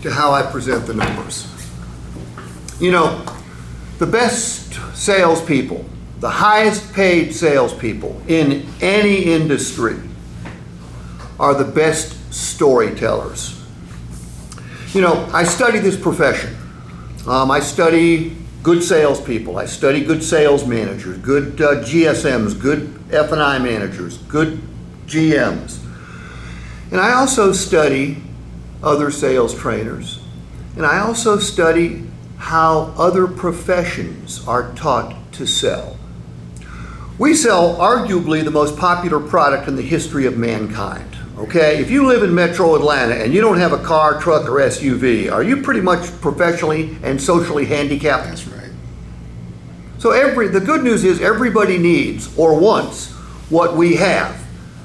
to how I present the numbers. You know, the best salespeople, the highest paid salespeople in any industry are the best storytellers. You know, I study this profession. I study good salespeople. I study good sales managers, good GSMs, good F&I managers, good GMs. And I also study other sales trainers. And I also study how other professions are taught to sell. We sell arguably the most popular product in the history of mankind. Okay, if you live in Metro Atlanta and you don't have a car, truck, or SUV, are you pretty much professionally and socially handicapped? That's right. So the good news is everybody needs or wants what we have.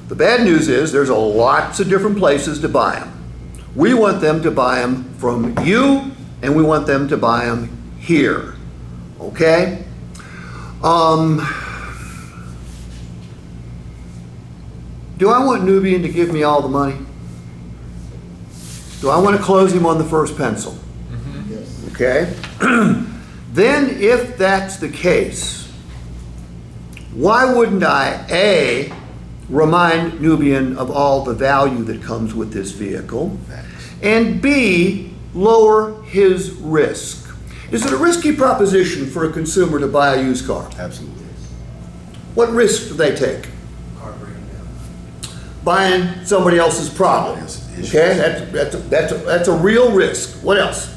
The bad news is there's lots of different places to buy them. We want them to buy them from you, and we want them to buy them here. Okay? Do I want Nubian to give me all the money? Do I want to close him on the first pencil? Mm-hmm. Yes. Okay? Then if that's the case, why wouldn't I, A, remind Nubian of all the value that comes with this vehicle, and B, lower his risk? Is it a risky proposition for a consumer to buy a used car? Absolutely. What risk do they take? Buying somebody else's problem. Okay, that's a real risk. What else?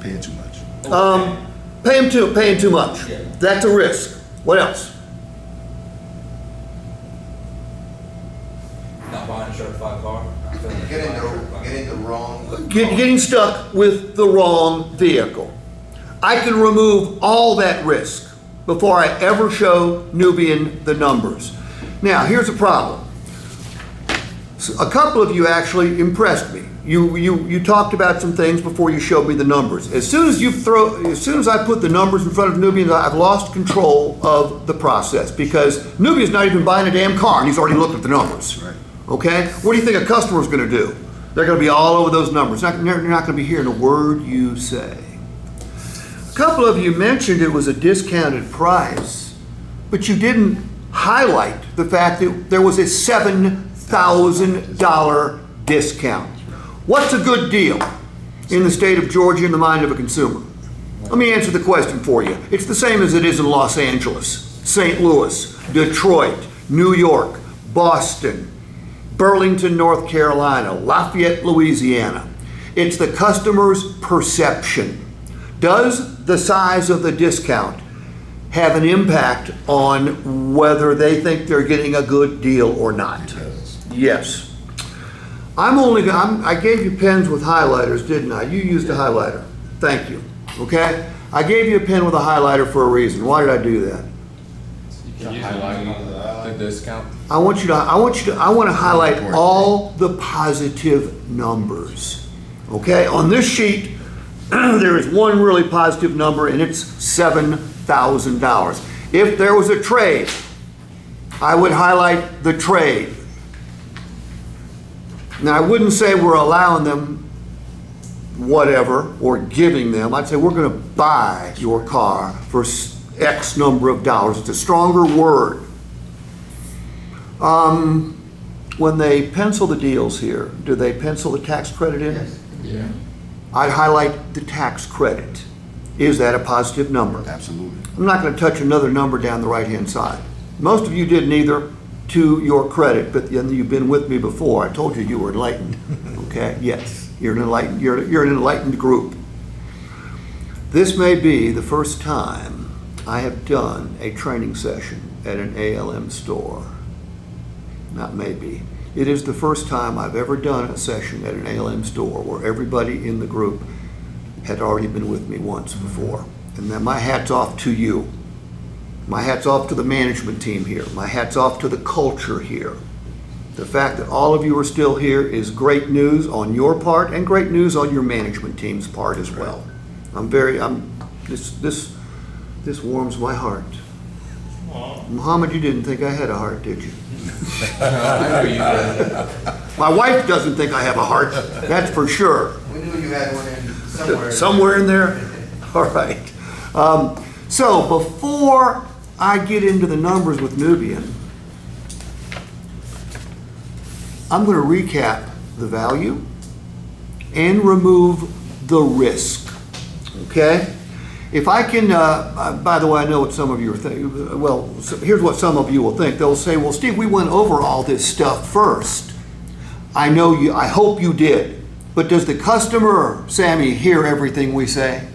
Paying too much. Paying too much. Yeah. That's a risk. What else? Not buying a certified car. Getting the wrong. Getting stuck with the wrong vehicle. I can remove all that risk before I ever show Nubian the numbers. Now, here's a problem. A couple of you actually impressed me. You talked about some things before you showed me the numbers. As soon as I put the numbers in front of Nubian, I've lost control of the process because Nubian's not even buying a damn car and he's already looked at the numbers. Right. Okay? What do you think a customer's going to do? They're going to be all over those numbers. They're not going to be hearing a word you say. A couple of you mentioned it was a discounted price, but you didn't highlight the fact that there was a $7,000 discount. What's a good deal in the state of Georgia in the mind of a consumer? Let me answer the question for you. It's the same as it is in Los Angeles, St. Louis, Detroit, New York, Boston, Burlington, North Carolina, Lafayette, Louisiana. It's the customer's perception. Does the size of the discount have an impact on whether they think they're getting a good deal or not? Yes. I gave you pens with highlighters, didn't I? You used a highlighter. Thank you. Okay? I gave you a pen with a highlighter for a reason. Why did I do that? You can use the discount. I want to highlight all the positive numbers. Okay? On this sheet, there is one really positive number, and it's $7,000. If there was a trade, I would highlight the trade. Now, I wouldn't say we're allowing them whatever or giving them. I'd say we're going to buy your car for X number of dollars. It's a stronger word. When they pencil the deals here, do they pencil the tax credit in? Yes. Yeah. I'd highlight the tax credit. Is that a positive number? Absolutely. I'm not going to touch another number down the right-hand side. Most of you didn't either, to your credit, but you've been with me before. I told you were enlightened. Okay? Yes, you're an enlightened group. This may be the first time I have done a training session at an ALM store. Not maybe. It is the first time I've ever done a session at an ALM store where everybody in the group had already been with me once before. And then my hat's off to you. My hat's off to the management team here. My hat's off to the culture here. The fact that all of you are still here is great news on your part and great news on your management team's part as well. This warms my heart. Muhammad, you didn't think I had a heart, did you? I know you did. My wife doesn't think I have a heart, that's for sure. We knew you had one in somewhere. Somewhere in there? All right. So before I get into the numbers with Nubian, I'm going to recap the value and remove the risk. Okay? If I can, by the way, I know what some of you are thinking. Well, here's what some of you will think. They'll say, well, Steve, we went over all this stuff first. I know you, I hope you did. But does the customer, Sammy, hear everything we say?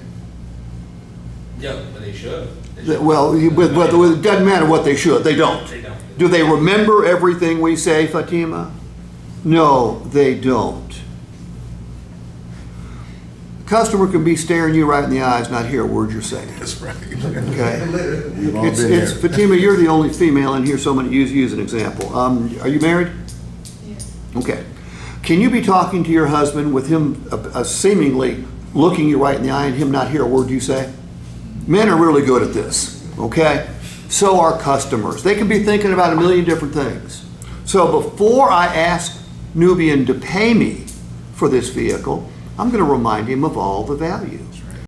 Yeah, but they should. Well, it doesn't matter what they should. They don't. They don't. Do they remember everything we say, Fatima? No, they don't. The customer can be staring you right in the eyes, not hear a word you're saying. That's right. Okay? We've all It's, been it's, there. Fatima, you're the only female in here, so I'm going to use an example. Are you married? Yes. Okay. Can you be talking to your husband with him seemingly looking you right in the eye and him not hear a word you say? Men are really good at this, okay? So are customers. They can be thinking about a million different things. So before I ask Nubian to pay me for this vehicle, I'm going to remind him of all the values.